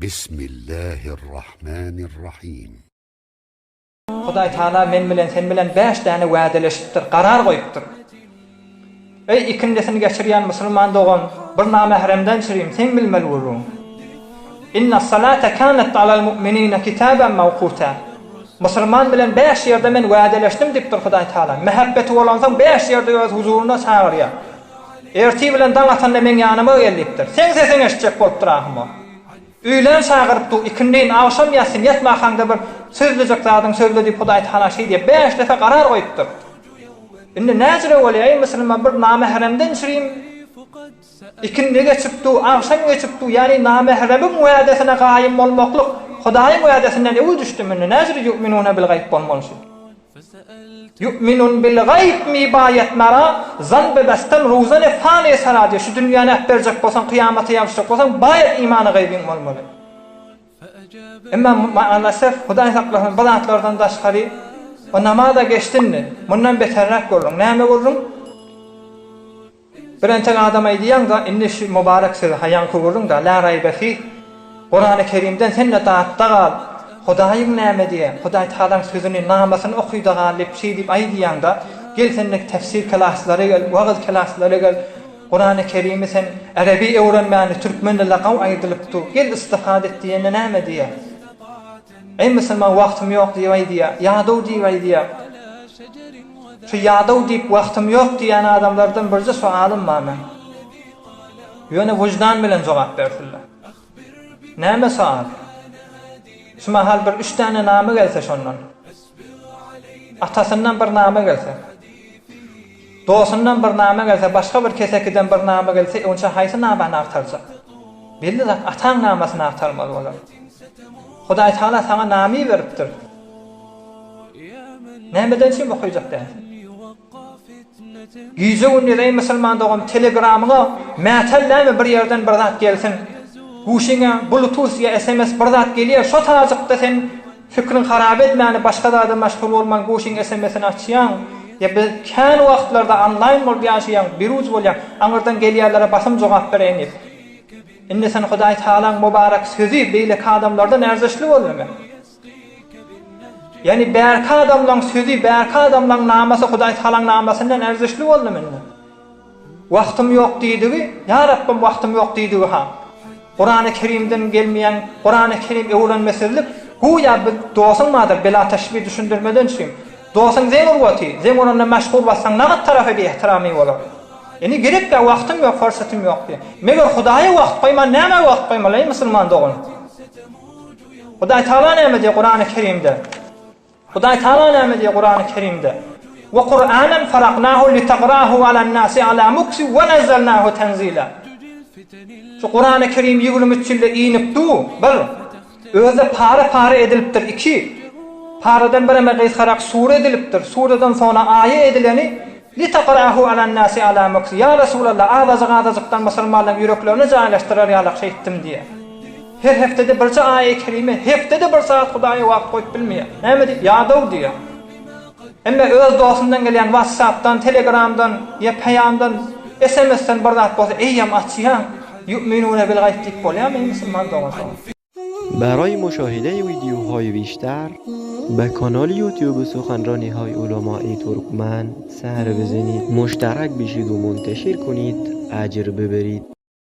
بسم الله الرحمن الرحيم. Hudaý Taala men bilen sen bilen 5 tane wa'deleşipdir, garar goýupdyr. Ey ikindesini geçirýän musulman dogan, bir namahremden çyrym, sen bilmeli bolýan. Inna salata kanat alal mu'minina kitaban mawquta. Musulman bilen 5 ýerde men wa'deleşdim dipdir Hudaý Taala. Mehabbeti bolansaň 5 ýerde öz huzuruna çağırýar. Erti bilen daň atanda men ýanyma gelipdir. Sen sesini eşitjek bolup durahmy? Üýlen çağırıpdy, ikindin awşam ýatsyn, ýatmaxanda bir sözlejek zadyň sözledi Hudaý Taala şey diýip 5 defa garar goýupdyr. Indi näjere bolýar, musulman bir namahremden çyrym, ikindi geçipdi, awşam geçipdi, ýani namahremim wa'desine gaýym bolmaklyk, Hudaýyň wa'desinden öwü düşdüm, näjere yu'minuna bil gaýb bolmaly. Yu'minun bil gaýb mi baýatmara, zanbe bestem ruzane fani sarady, şu dünýäni berjek bolsaň, kıyamaty ýaşajak bolsaň, baýat imany gaýbyň bolmaly. Emma maalesef Hudaý saklasyn balatlardan daşgary o namaza geçdinmi? Mundan beterrak bolun. Näme bolun? Birinçi adam aýdýan da indi şu mübarek söz haýanky bolun da la raýba fi. Qur'an-ı Kerimden senne taatda gal. Hudaýyň näme diýär? Hudaý Taalaň sözüni namasyny okuyda galyp şey diýip aýdýan da gel senlik tefsir klaslary gel, wagt klaslary gel. Qur'an-ı Kerim'i sen Arabi öwrenmäni türkmen dile gaw aýdylypdy. Gel istifade et diýende näme diýär? Ey musulman wagtym ýok diýär, ýadow diýär. Şu ýadow diýip wagtym ýok diýen adamlardan birji sualym bar men. Ýöne wujdan bilen jogap bersinler. Näme sual? Şu mahal bir 3 tane namy gelse şondan. Atasyndan bir namy gelse. Dostundan bir namy gelse, başga bir kesekiden bir namy gelse, onça haýsy namany artarjak? Belli zat ataň namasyny artarmaly bolar. Hudaý Taala sana namy beripdir. Nämeden şi okuýjak da? Gize ünlü musulman dogam telegramyna mätelleme bir ýerden bir zat gelsin. Guşiňe bluetooth ýa SMS bir zat gelýär, şo tajykda sen fikrin harap etmäni, başga zada meşgul bolman guşiň SMS-ini açýan, ýa bir kän wagtlarda online bolup ýaşaýan, biruz bolýan, aňyrdan gelýärlere basym jogap bereýin. Indi sen Hudaý Taalaň mübarek sözü beýle adamlardan erzişli bolmaly. Yani bärki adamlaryň sözü, bärki adamlaryň namasy Hudaý Taalaň namasyndan erzişli bolmaly. Wagtym ýok diýdigi, ýa Rabbim wagtym ýok diýdigi ha. Qur'an-ı Kerimden gelmeýän, Qur'an-ı Kerim öwrenmeselik, goýa bir dosyň madyr, bela teşbih düşündirmeden çym. Dosyň zeňir goty, zeň onunla meşgul bolsaň, nagat tarafy bir ihtiramy bolar. Yani gerek de wagtym ýok, fursatym ýok diýär. Meger Hudaýa wagt goýman, näme wagt goýmaly musulman dogan? Hudaý Taala näme diýär Qur'an-ı Kerimde? Hudaý Taala näme diýär Qur'an-ı Kerimde? Wa Qur'anan faraqnahu litaqra'ahu 'alan-nasi 'ala muksi wa nazzalnahu tanzila. Şu Qur'an-ı Kerim 23 ýylda iňipdi, bir öze para edilipdir, 2 paradan bireme gaýsarak sure edilipdir. Sureden sonra aýe edileni litaqra'ahu 'alan-nasi 'ala muksi. Ya Resulallah, awazy-gazyjykdan musulmanlaryň ýüreklerini jaýlaşdyrar ýalak şeýtdim diýär. Her heftede birçe aýe kerime, heftede bir saat Hudaýa wagt goýup bilmeýär. Näme diýip ýadow diýär. Emme öz dostundan gelýän WhatsApp'dan, Telegram'dan, ýa peýamdan, SMS'den bir zat bolsa, eýem açýan, yu'minuna bil gaýb diýip bolýarmy musulman dogan? برای مشاهده ویدیوهای بیشتر به کانال یوتیوب سخنرانی‌های علمای ترکمن سر بزنید، مشترک بشید و منتشر کنید، اجر ببرید.